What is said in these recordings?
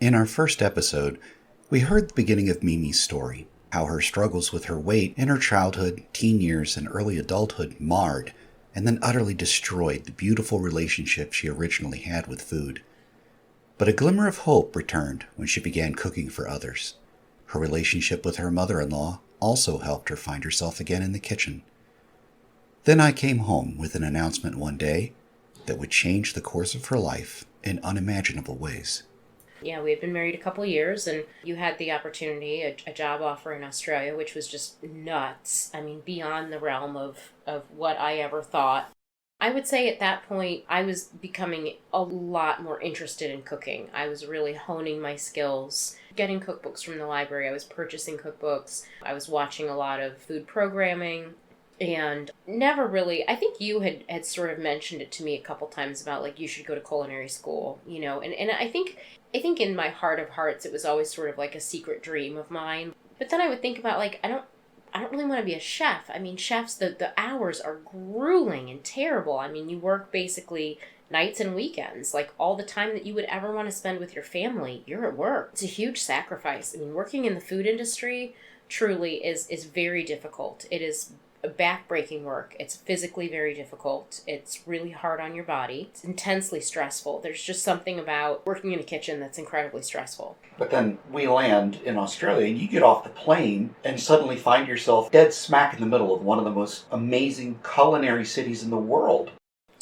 In our first episode, we heard the beginning of Mimi's story, how her struggles with her weight in her childhood, teen years, and early adulthood marred and then utterly destroyed the beautiful relationship she originally had with food. But a glimmer of hope returned when she began cooking for others. Her relationship with her mother-in-law also helped her find herself again in the kitchen. Then I came home with an announcement one day that would change the course of her life in unimaginable ways. Yeah, we had been married a couple of years, and you had the opportunity, a job offer in Australia, which was just nuts. I mean, beyond the realm of what I ever thought. I would say at that point, I was becoming a lot more interested in cooking. I was really honing my skills, getting cookbooks from the library. I was purchasing cookbooks. I was watching a lot of food programming. And never really, I think you had sort of mentioned it to me a couple times about, like, you should go to culinary school, and I think in my heart of hearts, it was always sort of like a secret dream of mine. But then I would think about, like, I don't really want to be a chef. I mean, chefs, the hours are grueling and terrible. I mean, you work basically nights and weekends. Like, all the time that you would ever want to spend with your family, you're at work. It's a huge sacrifice. I mean, working in the food industry truly is very difficult. It is back-breaking work. It's physically very difficult. It's really hard on your body. It's intensely stressful. There's just something about working in a kitchen that's incredibly stressful. But then we land in Australia and you get off the plane and suddenly find yourself dead smack in the middle of one of the most amazing culinary cities in the world.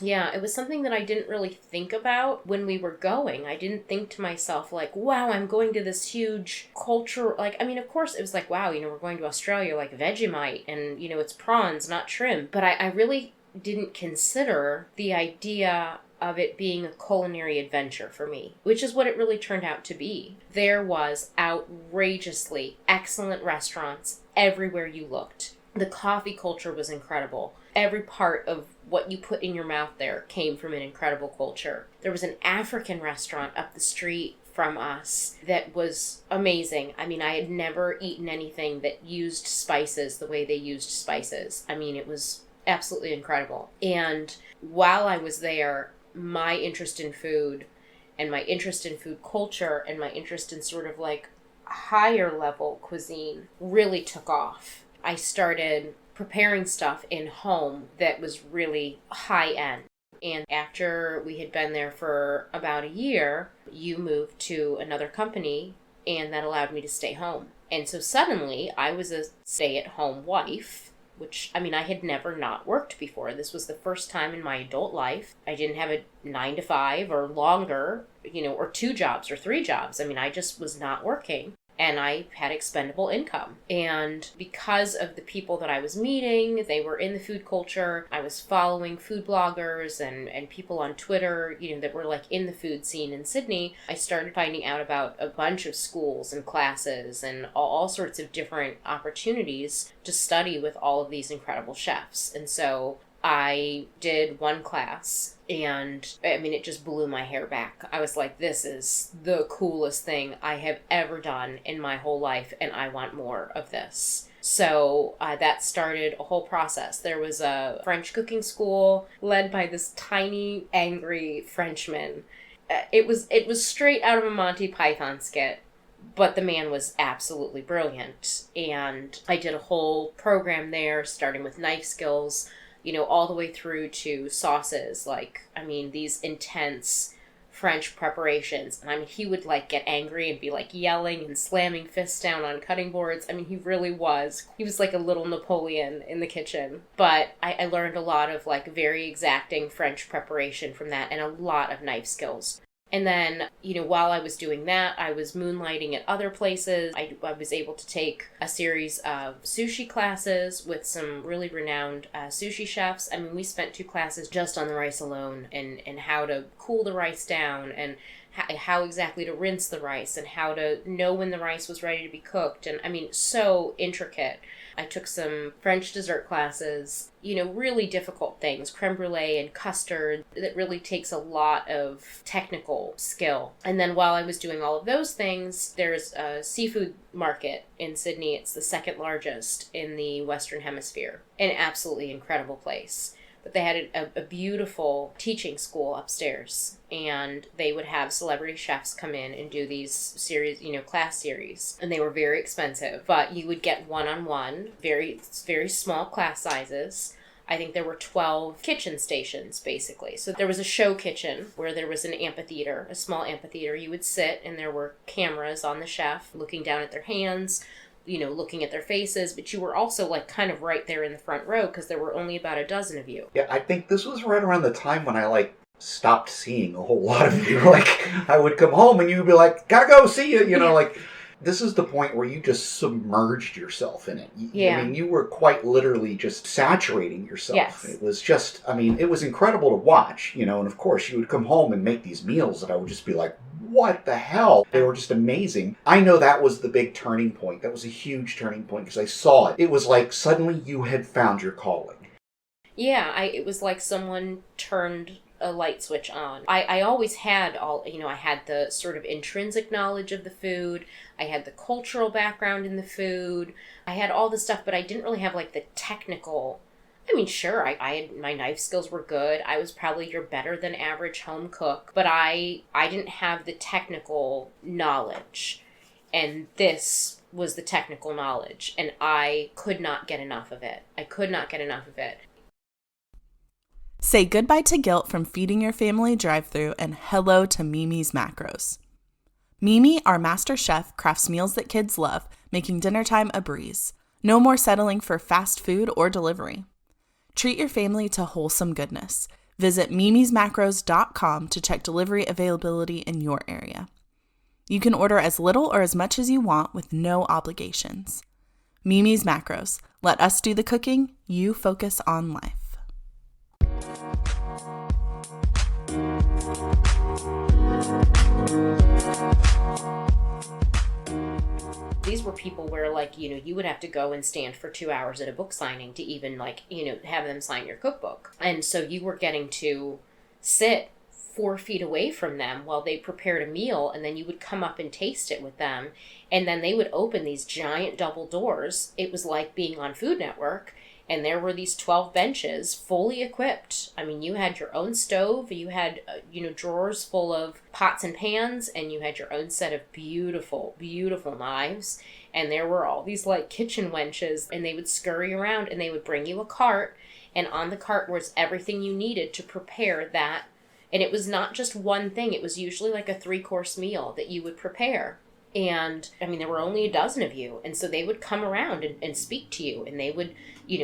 Yeah, it was something that I didn't really think about when we were going. I didn't think to myself, like, wow, I'm going to this huge culture. Like, I mean, of course, it was like, wow, we're going to Australia, like Vegemite, and, it's prawns, not shrimp. But I really didn't consider the idea of it being a culinary adventure for me, which is what it really turned out to be. There was outrageously excellent restaurants everywhere you looked. The coffee culture was incredible. Every part of what you put in your mouth there came from an incredible culture. There was an African restaurant up the street from us that was amazing. I mean, I had never eaten anything that used spices the way they used spices. I mean, it was absolutely incredible. And while I was there, my interest in food and my interest in food culture and my interest in sort of like higher level cuisine really took off. I started preparing stuff in home that was really high end. And after we had been there for about a year, you moved to another company, and that allowed me to stay home. And so suddenly I was a stay-at-home wife, which, I mean, I had never not worked before. This was the first time in my adult life. I didn't have a 9 to 5 or longer, or 2 jobs or 3 jobs. I mean, I just was not working. And I had expendable income. And because of the people that I was meeting, they were in the food culture. I was following food bloggers and people on Twitter, that were like in the food scene in Sydney. I started finding out about a bunch of schools and classes and all sorts of different opportunities to study with all of these incredible chefs. And so I did one class, and I mean, it just blew my hair back. I was like, this is the coolest thing I have ever done in my whole life, and I want more of this. So that started a whole process. There was a French cooking school led by this tiny, angry Frenchman. It was straight out of a Monty Python skit. But the man was absolutely brilliant. And I did a whole program there, starting with knife skills, all the way through to sauces, these intense French preparations. And I mean, he would get angry and be yelling and slamming fists down on cutting boards. I mean, he really was. He was like a little Napoleon in the kitchen. But I learned a lot of very exacting French preparation from that and a lot of knife skills. And then, while I was doing that, I was moonlighting at other places. I was able to take a series of sushi classes with some really renowned sushi chefs. I mean, we spent 2 classes just on the rice alone and how to cool the rice down and how exactly to rinse the rice and how to know when the rice was ready to be cooked. And I mean, so intricate. I took some French dessert classes, really difficult things, creme brulee and custard, that really takes a lot of technical skill. And then while I was doing all of those things, there's a seafood market in Sydney. It's the second largest in the Western Hemisphere. An absolutely incredible place. But they had a beautiful teaching school upstairs, and they would have celebrity chefs come in and do these series, class series. And they were very expensive, but you would get one-on-one, very, very small class sizes. I think there were 12 kitchen stations, basically. So there was a show kitchen where there was an amphitheater, a small amphitheater. You would sit, and there were cameras on the chef looking down at their hands, looking at their faces. But you were also, kind of right there in the front row because there were only about a dozen of you. Yeah, I think this was right around the time when I, stopped seeing a whole lot of you. I would come home, and you would be like, gotta go, see you, This is the point where you just submerged yourself in it. Yeah. I mean, you were quite literally just saturating yourself. Yes. It was just, it was incredible to watch, and of course you would come home and make these meals that I would just be like, what the hell? They were just amazing. I know that was the big turning point. That was a huge turning point because I saw it. It was like suddenly you had found your calling. Yeah, it was like someone turned a light switch on. I always had I had the sort of intrinsic knowledge of the food. I had the cultural background in the food. I had all this stuff, but I didn't really have the technical. I mean, sure, I had, my knife skills were good. I was probably your better than average home cook, but I didn't have the technical knowledge. And this was the technical knowledge, and I could not get enough of it. Say goodbye to guilt from feeding your family drive-thru and hello to Mimi's Macros. Mimi, our master chef, crafts meals that kids love, making dinner time a breeze. No more settling for fast food or delivery. Treat your family to wholesome goodness. Visit mimismacros.com to check delivery availability in your area. You can order as little or as much as you want with no obligations. Mimi's Macros. Let us do the cooking, you focus on life. These were people where, you would have to go and stand for 2 hours at a book signing to even, have them sign your cookbook. And so you were getting to sit 4 feet away from them while they prepared a meal, and then you would come up and taste it with them. And then they would open these giant double doors. It was like being on Food Network. And there were these 12 benches fully equipped. I mean, you had your own stove, you had, drawers full of pots and pans, and you had your own set of beautiful, beautiful knives. And there were all these, kitchen wenches, and they would scurry around, and they would bring you a cart, and on the cart was everything you needed to prepare that. And it was not just one thing. It was usually a 3-course meal that you would prepare. And, there were only a dozen of you. And so they would come around and speak to you. And they would,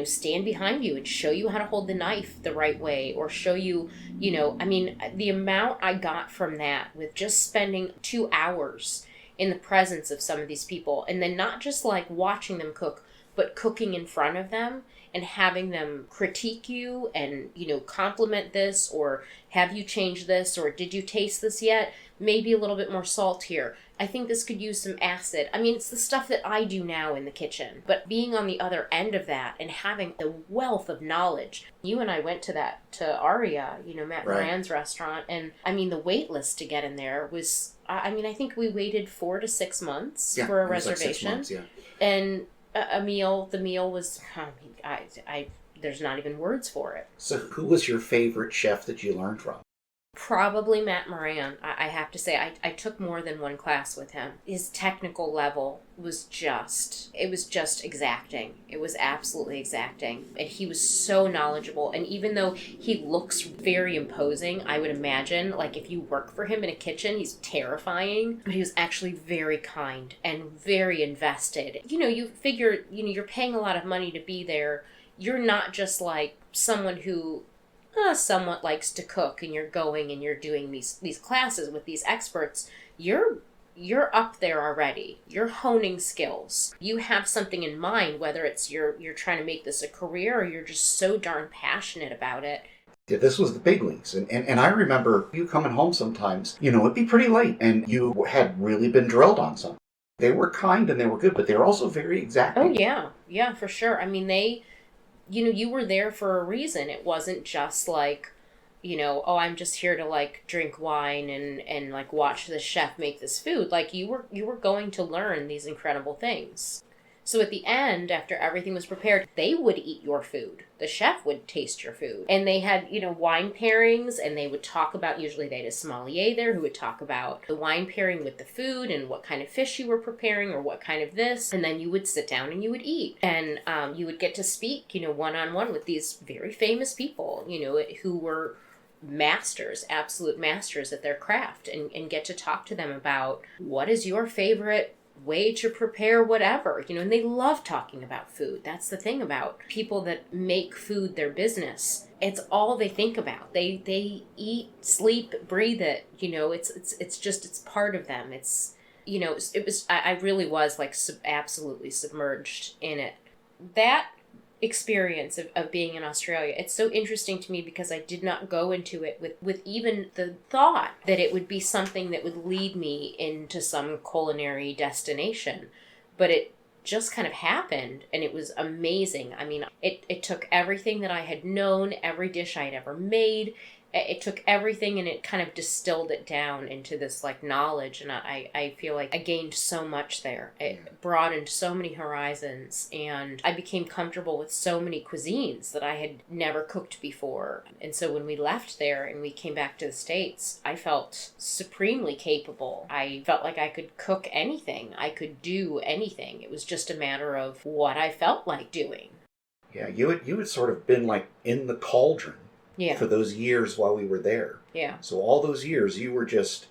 stand behind you and show you how to hold the knife the right way. Or show you, the amount I got from that with just spending 2 hours in the presence of some of these people. And then not just watching them cook, but cooking in front of them. And having them critique you and, compliment this, or have you changed this, or did you taste this yet? Maybe a little bit more salt here. I think this could use some acid. It's the stuff that I do now in the kitchen. But being on the other end of that and having the wealth of knowledge. You and I went to Aria, Matt Moran's restaurant. And, the wait list to get in there was, I think we waited 4 to 6 months for a reservation. 6 months, And the meal was, there's not even words for it. So who was your favorite chef that you learned from? Probably Matt Moran. I have to say, I took more than one class with him. His technical level was just exacting. It was absolutely exacting. And he was so knowledgeable. And even though he looks very imposing, I would imagine, if you work for him in a kitchen, he's terrifying. But he was actually very kind and very invested. You figure, you're paying a lot of money to be there. You're not just someone who somewhat likes to cook, and you're going and you're doing these classes with these experts. You're up there already. You're honing skills. You have something in mind, whether it's you're trying to make this a career, or you're just so darn passionate about it. Yeah, this was the big leagues. And I remember you coming home sometimes, it'd be pretty late, and you had really been drilled on something. They were kind and they were good, but they were also very exacting. Oh, yeah. Yeah, for sure. You were there for a reason. It wasn't just I'm just here to drink wine and watch the chef make this food. You were going to learn these incredible things. So at the end, after everything was prepared, they would eat your food. The chef would taste your food. And they had, wine pairings, and they would talk about, usually they had a sommelier there who would talk about the wine pairing with the food and what kind of fish you were preparing or what kind of this. And then you would sit down and you would eat. And you would get to speak, one-on-one with these very famous people, who were masters, absolute masters at their craft, and get to talk to them about what is your favorite way to prepare whatever, and they love talking about food. That's the thing about people that make food their business. It's all they think about. They eat, sleep, breathe it. It's part of them. I really was like absolutely submerged in it. That experience of being in Australia, it's so interesting to me because I did not go into it with even the thought that it would be something that would lead me into some culinary destination, but it just kind of happened, and it was amazing. I mean, it took everything that I had known, every dish I had ever made. It took everything and it kind of distilled it down into this like knowledge, and I feel like I gained so much there. It broadened so many horizons, and I became comfortable with so many cuisines that I had never cooked before. And so when we left there and we came back to the States, I felt supremely capable. I felt like I could cook anything. I could do anything. It was just a matter of what I felt like doing. Yeah, you had sort of been like in the cauldron. Yeah. For those years while we were there. Yeah. So all those years you were just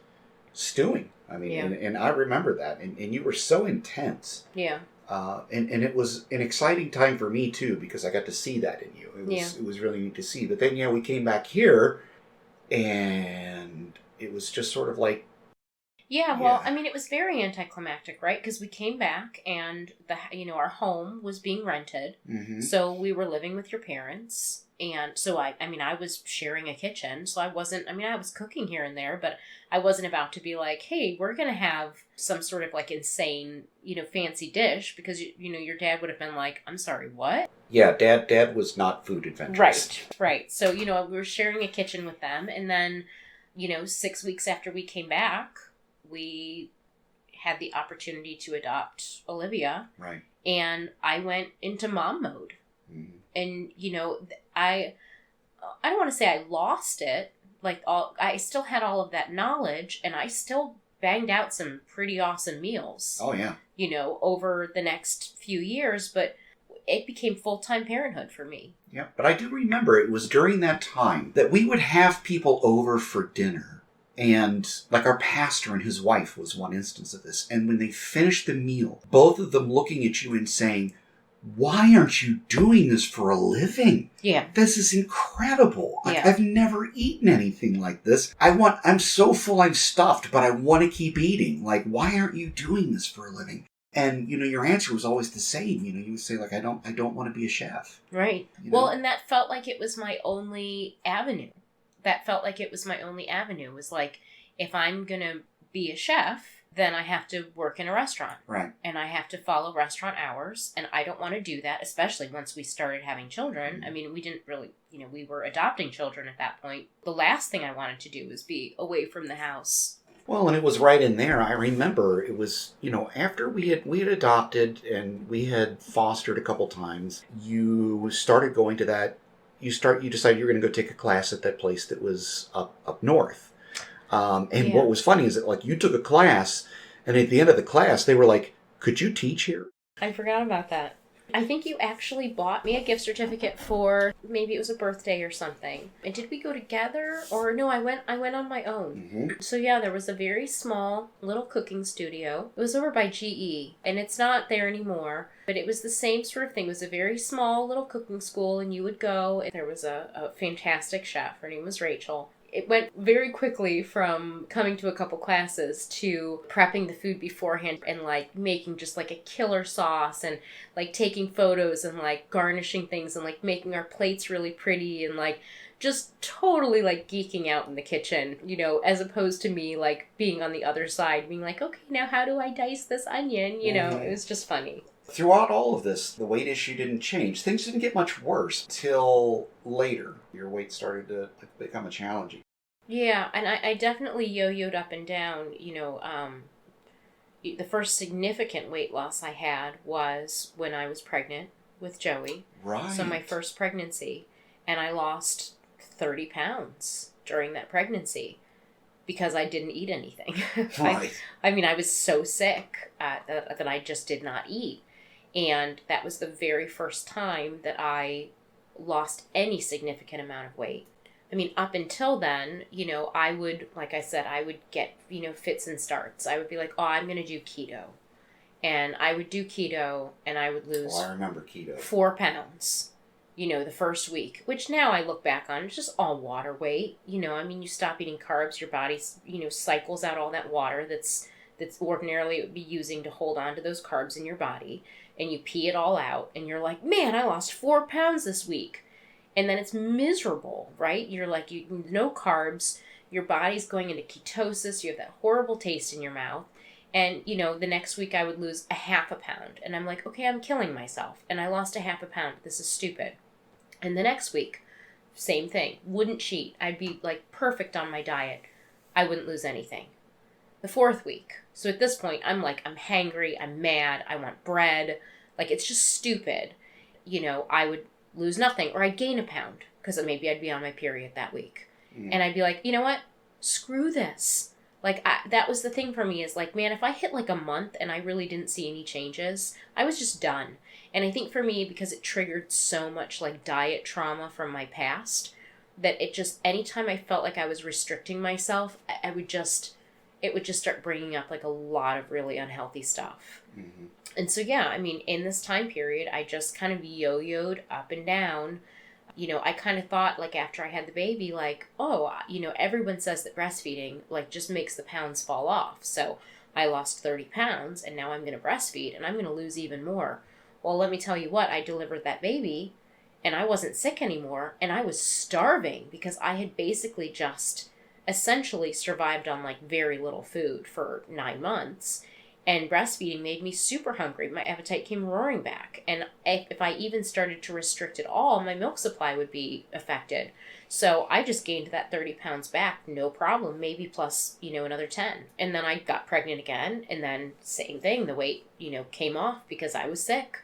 stewing. I mean, yeah. and I remember that. And you were so intense. Yeah. And it was an exciting time for me too, because I got to see that in you. It was really neat to see. But then, we came back here and it was just sort of like, yeah, well, I mean, it was very anticlimactic, right? Because we came back and our home was being rented. Mm-hmm. So we were living with your parents. And so I was sharing a kitchen. So I was cooking here and there, but I wasn't about to be like, hey, we're going to have some sort of like insane, fancy dish, because, your dad would have been like, I'm sorry, what? Yeah, dad was not food adventurous. Right. So, we were sharing a kitchen with them. And then, 6 weeks after we came back, we had the opportunity to adopt Olivia. Right. And I went into mom mode. Mm-hmm. And, I don't want to say I lost it. Like, I still had all of that knowledge, and I still banged out some pretty awesome meals. Oh, yeah. Over the next few years, but it became full-time parenthood for me. Yeah, but I do remember it was during that time that we would have people over for dinner. And like our pastor and his wife was one instance of this. And when they finished the meal, both of them looking at you and saying, why aren't you doing this for a living? Yeah. This is incredible. Yeah. I've never eaten anything like this. I'm so full, I'm stuffed, but I want to keep eating. Like, why aren't you doing this for a living? And, your answer was always the same. You would say, like, I don't want to be a chef. Right. Well, and that felt like it was my only avenue. It was like, if I'm going to be a chef, then I have to work in a restaurant. Right. And I have to follow restaurant hours. And I don't want to do that, especially once we started having children. Mm-hmm. I mean, we didn't really, we were adopting children at that point. The last thing I wanted to do was be away from the house. Well, and it was right in there. I remember it was, after we had adopted and we had fostered a couple times, you started going to that, you decided you were going to go take a class at that place that was up north. What was funny is that, like, you took a class, and at the end of the class, they were like, could you teach here? I forgot about that. I think you actually bought me a gift certificate for, maybe it was a birthday or something. And did we go together? Or no, I went on my own. Mm-hmm. So yeah, there was a very small little cooking studio. It was over by GE, and it's not there anymore. But it was the same sort of thing. It was a very small little cooking school, and you would go. And there was a fantastic chef. Her name was Rachel. It went very quickly from coming to a couple classes to prepping the food beforehand and like making just like a killer sauce and like taking photos and like garnishing things and like making our plates really pretty and like just totally like geeking out in the kitchen, as opposed to me like being on the other side being like, okay, now how do I dice this onion? It was just funny. Throughout all of this, the weight issue didn't change. Things didn't get much worse till later. Your weight started to become a challenge. Yeah, and I definitely yo-yoed up and down, the first significant weight loss I had was when I was pregnant with Joey. Right. So my first pregnancy. And I lost 30 pounds during that pregnancy because I didn't eat anything. Right. I mean, I was so sick that I just did not eat. And that was the very first time that I lost any significant amount of weight. I mean, up until then, you know, I would, like I said, I would get, you know, fits and starts. I would be like, oh, I'm going to do keto. And I would do keto and I would lose I remember keto. 4 pounds, you know, the first week, which now I look back on, it's just all water weight. You know, I mean, you stop eating carbs, your body, you know, cycles out all that water that's ordinarily it would be using to hold on to those carbs in your body, and you pee it all out, and you're like, man, I lost 4 pounds this week. And then it's miserable, right? You're like, no carbs, your body's going into ketosis, you have that horrible taste in your mouth. And, you know, the next week I would lose a half a pound. And I'm like, okay, I'm killing myself. And I lost a half a pound. This is stupid. And the next week, same thing. Wouldn't cheat. I'd be, like, perfect on my diet. I wouldn't lose anything. The fourth week. So at this point, I'm like, I'm hangry. I'm mad. I want bread. Like, it's just stupid. You know, I would lose nothing. Or I'd gain a pound. Because maybe I'd be on my period that week. And I'd be like, you know what? Screw this. Like, that was the thing for me is like, man, if I hit like a month and I really didn't see any changes, I was just done. And I think for me, because it triggered so much like diet trauma from my past, that it just, anytime I felt like I was restricting myself, it would just start bringing up like a lot of really unhealthy stuff. Mm-hmm. And so, yeah, I mean, in this time period, I just kind of yo-yoed up and down. You know, I kind of thought, like, after I had the baby, like, oh, you know, everyone says that breastfeeding, like, just makes the pounds fall off. So I lost 30 pounds, and now I'm going to breastfeed, and I'm going to lose even more. Well, let me tell you what, I delivered that baby, and I wasn't sick anymore, and I was starving because I had basically just essentially survived on, like, very little food for 9 months. And breastfeeding made me super hungry. My appetite came roaring back. And if I even started to restrict at all, my milk supply would be affected. So I just gained that 30 pounds back, no problem, maybe plus, you know, another 10. And then I got pregnant again. And then same thing, the weight, you know, came off because I was sick.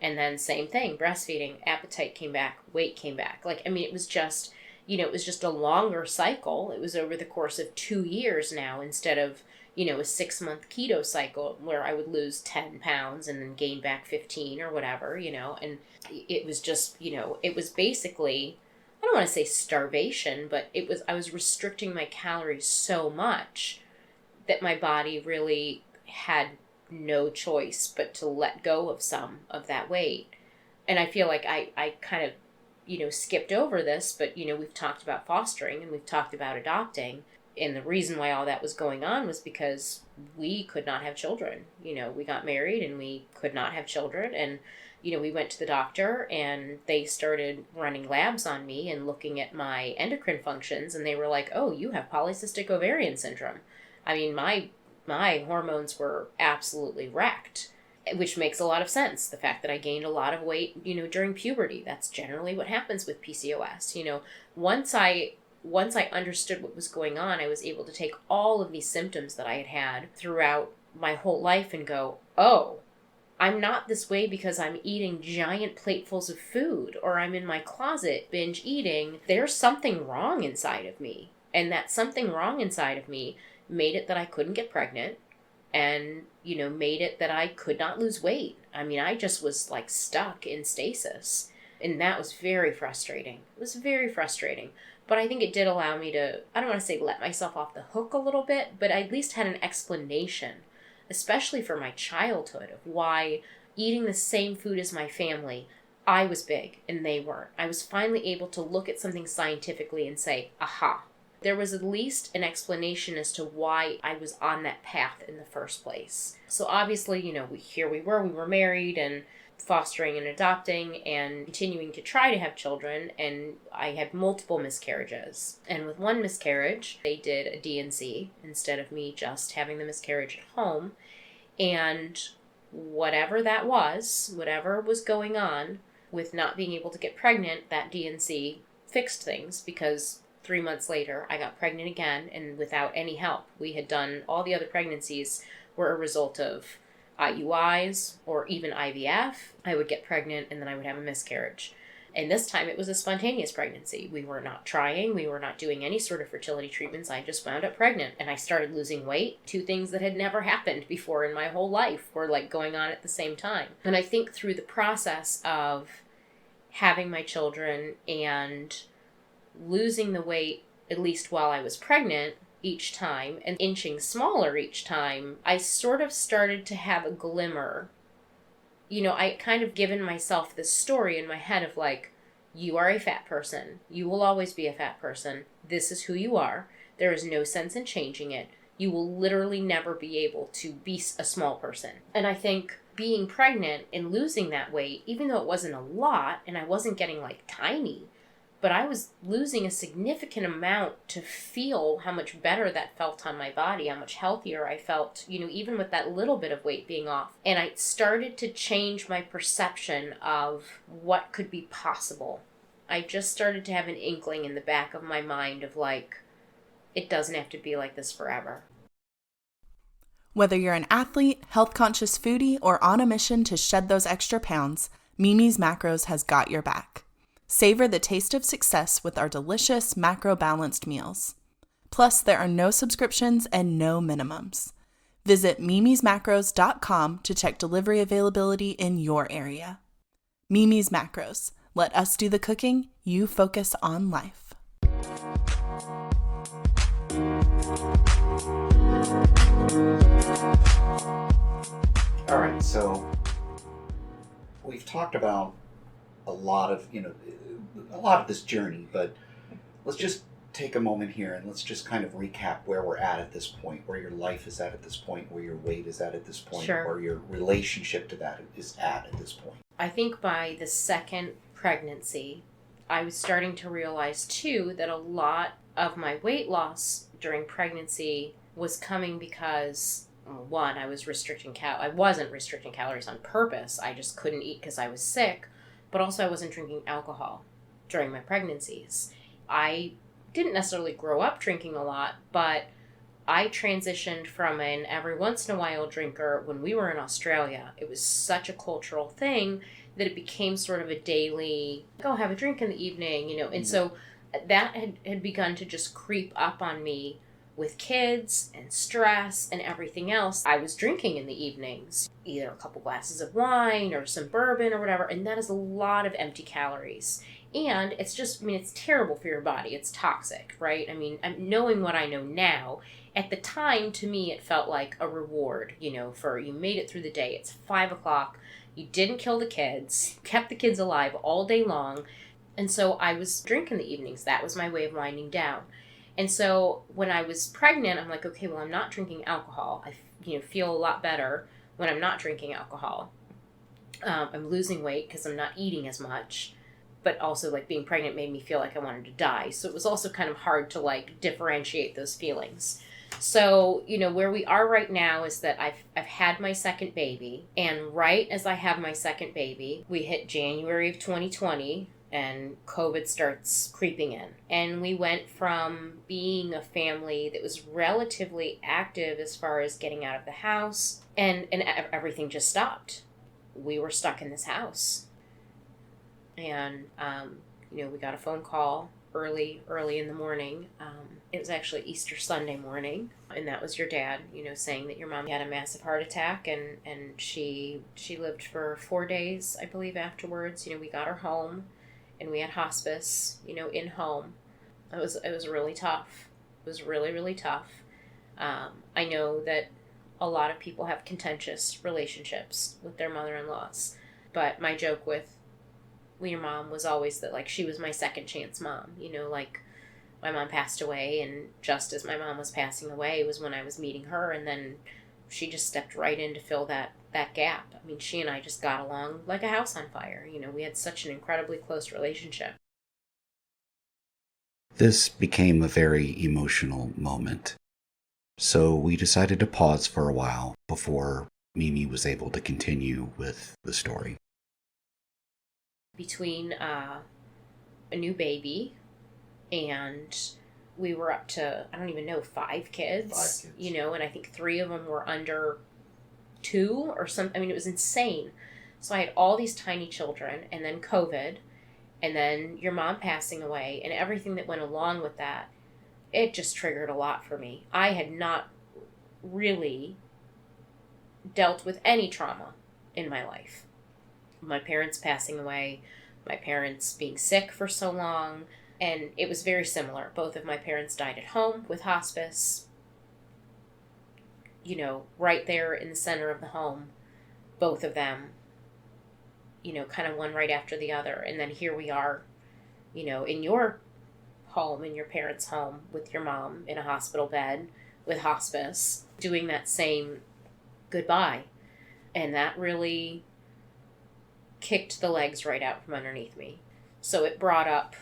And then same thing, breastfeeding, appetite came back, weight came back. Like, I mean, it was just, you know, it was just a longer cycle. It was over the course of 2 years now instead of, you know, a 6-month keto cycle where I would lose 10 pounds and then gain back 15 or whatever, you know, and it was just, you know, it was basically, I don't want to say starvation, but I was restricting my calories so much that my body really had no choice but to let go of some of that weight. And I feel like I kind of, you know, skipped over this, but, you know, we've talked about fostering and we've talked about adopting. And the reason why all that was going on was because we could not have children. You know, we got married and we could not have children. And, you know, we went to the doctor and they started running labs on me and looking at my endocrine functions. And they were like, oh, you have polycystic ovarian syndrome. I mean, my hormones were absolutely wrecked, which makes a lot of sense. The fact that I gained a lot of weight, you know, during puberty, that's generally what happens with PCOS. You know, once I understood what was going on, I was able to take all of these symptoms that I had had throughout my whole life and go, oh, I'm not this way because I'm eating giant platefuls of food or I'm in my closet binge eating. There's something wrong inside of me. And that something wrong inside of me made it that I couldn't get pregnant and, you know, made it that I could not lose weight. I mean, I just was like stuck in stasis. And that was very frustrating. It was very frustrating. But I think it did allow me to, I don't want to say let myself off the hook a little bit, but I at least had an explanation, especially for my childhood, of why eating the same food as my family, I was big and they weren't. I was finally able to look at something scientifically and say, aha. There was at least an explanation as to why I was on that path in the first place. So obviously, you know, we were married and fostering and adopting and continuing to try to have children, and I had multiple miscarriages. And with one miscarriage, they did a D&C instead of me just having the miscarriage at home. And whatever was going on with not being able to get pregnant, that D&C fixed things because 3 months later, I got pregnant again and without any help. We had done all the other pregnancies were a result of IUIs or even IVF. I would get pregnant and then I would have a miscarriage. And this time it was a spontaneous pregnancy. We were not trying. We were not doing any sort of fertility treatments. I just wound up pregnant and I started losing weight. Two things that had never happened before in my whole life were like going on at the same time. And I think through the process of having my children and losing the weight, at least while I was pregnant, each time and inching smaller each time, I sort of started to have a glimmer. I kind of given myself this story in my head of like, you are a fat person. You will always be a fat person. This is who you are. There is no sense in changing it. You will literally never be able to be a small person. And I think being pregnant and losing that weight, even though it wasn't a lot and I wasn't getting like tiny, but I was losing a significant amount to feel how much better that felt on my body, how much healthier I felt, even with that little bit of weight being off. And I started to change my perception of what could be possible. I just started to have an inkling in the back of my mind of like, it doesn't have to be like this forever. Whether you're an athlete, health-conscious foodie, or on a mission to shed those extra pounds, Mimi's Macros has got your back. Savor the taste of success with our delicious macro-balanced meals. Plus, there are no subscriptions and no minimums. Visit mimismacros.com to check delivery availability in your area. Mimi's Macros. Let us do the cooking, you focus on life. All right, so we've talked about a lot of this journey, but let's just take a moment here and let's just kind of recap where we're at this point, where your life is at this point, where your weight is at this point, Sure. where your relationship to that is at this point. I think by the second pregnancy, I was starting to realize too that a lot of my weight loss during pregnancy was coming because, one, I was I wasn't restricting calories on purpose. I just couldn't eat because I was sick. But also I wasn't drinking alcohol during my pregnancies. I didn't necessarily grow up drinking a lot, but I transitioned from an every once in a while drinker when we were in Australia. It was such a cultural thing that it became sort of a daily, go have a drink in the evening, And so that had begun to just creep up on me with kids and stress and everything else. I was drinking in the evenings, either a couple glasses of wine or some bourbon or whatever, and that is a lot of empty calories. And it's just, it's terrible for your body. It's toxic, right? I'm knowing what I know now. At the time, to me, it felt like a reward, for you made it through the day. It's 5 o'clock. You didn't kill the kids, kept the kids alive all day long. And so I was drinking the evenings. That was my way of winding down. And so when I was pregnant, I'm like, okay, well, I'm not drinking alcohol. I feel a lot better when I'm not drinking alcohol. I'm losing weight because I'm not eating as much. But also, like, being pregnant made me feel like I wanted to die. So it was also kind of hard to, like, differentiate those feelings. So, where we are right now is that I've had my second baby. And right as I have my second baby, we hit January of 2020. And COVID starts creeping in. And we went from being a family that was relatively active as far as getting out of the house, and everything just stopped. We were stuck in this house. And, we got a phone call early in the morning. It was actually Easter Sunday morning. And that was your dad, saying that your mom had a massive heart attack. And she lived for 4 days, I believe, afterwards. We got her home. And we had hospice, in home. It was really tough. It was really, really tough. I know that a lot of people have contentious relationships with their mother-in-laws. But my joke with your mom was always that, like, she was my second chance mom. Like, my mom passed away, and just as my mom was passing away was when I was meeting her, and then she just stepped right in to fill that gap. She and I just got along like a house on fire. We had such an incredibly close relationship. This became a very emotional moment. So we decided to pause for a while before Mimi was able to continue with the story. Between a new baby and we were up to, I don't even know, 5 kids. 5 kids. You know, and I think 3 of them were under 2 or something. I mean, it was insane. So I had all these tiny children, and then COVID, and then your mom passing away, and everything that went along with that. It just triggered a lot for me. I had not really dealt with any trauma in my life. My parents passing away, my parents being sick for so long, and it was very similar. Both of my parents died at home with hospice, you know, right there in the center of the home, both of them, you know, kind of one right after the other. And then here we are, you know, in your home, in your parents' home, with your mom in a hospital bed with hospice, doing that same goodbye. And that really kicked the legs right out from underneath me. So it brought up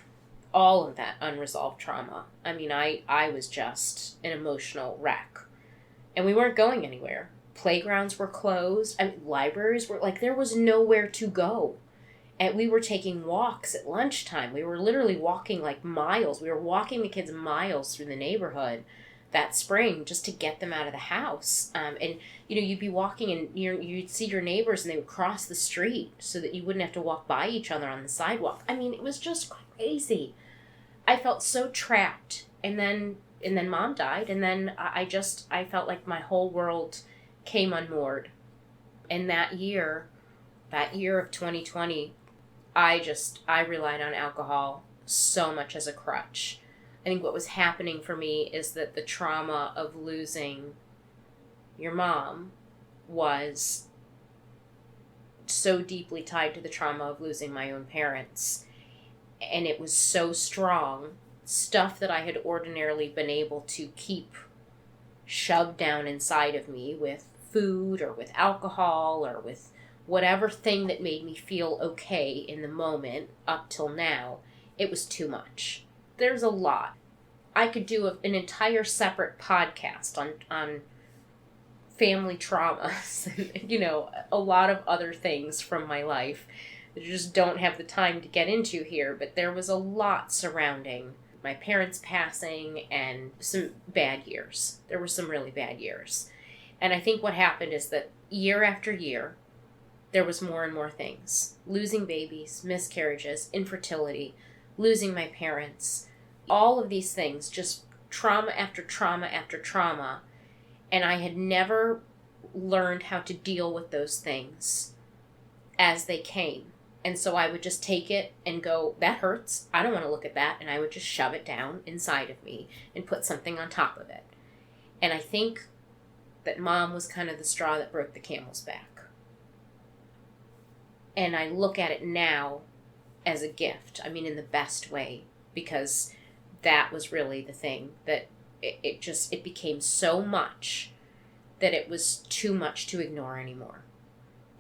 all of that unresolved trauma. I mean, I was just an emotional wreck. And we weren't going anywhere. Playgrounds were closed. I mean, libraries were, like, there was nowhere to go. And we were taking walks at lunchtime. We were literally walking, like, miles. We were walking the kids miles through the neighborhood that spring just to get them out of the house. And, you know, you'd be walking and you'd see your neighbors and they would cross the street so that you wouldn't have to walk by each other on the sidewalk. I mean, it was just crazy. I felt so trapped. And then mom died. And then I felt like my whole world came unmoored. And that year of 2020, I relied on alcohol so much as a crutch. I think what was happening for me is that the trauma of losing your mom was so deeply tied to the trauma of losing my own parents. And it was so strong, stuff that I had ordinarily been able to keep shoved down inside of me with food or with alcohol or with whatever thing that made me feel okay in the moment up till now. It was too much. There's a lot. I could do an entire separate podcast on family traumas and, you know, a lot of other things from my life that I just don't have the time to get into here, but there was a lot surrounding my parents passing and some bad years. There were some really bad years. And I think what happened is that year after year, there was more and more things. Losing babies, miscarriages, infertility, losing my parents, all of these things, just trauma after trauma after trauma. And I had never learned how to deal with those things as they came. And so I would just take it and go, that hurts. I don't want to look at that. And I would just shove it down inside of me and put something on top of it. And I think that mom was kind of the straw that broke the camel's back. And I look at it now as a gift. I mean, in the best way, because that was really the thing that it became so much that it was too much to ignore anymore.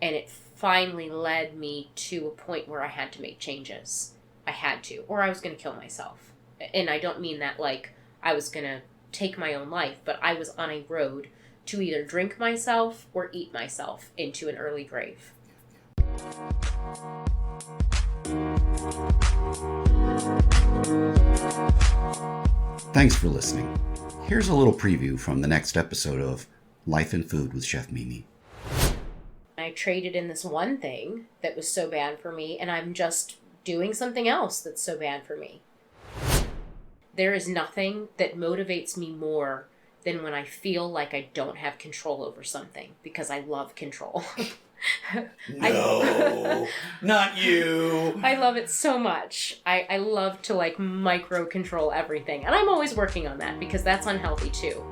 And it finally led me to a point where I had to make changes. I had to, or I was going to kill myself. And I don't mean that like I was going to take my own life, but I was on a road to either drink myself or eat myself into an early grave. Thanks for listening. Here's a little preview from the next episode of Life and Food with Chef Mimi. I traded in this one thing that was so bad for me, and I'm just doing something else that's so bad for me. There is nothing that motivates me more than when I feel like I don't have control over something, because I love control. No, not you. I love it so much. I love to like micro control everything. And I'm always working on that because that's unhealthy too.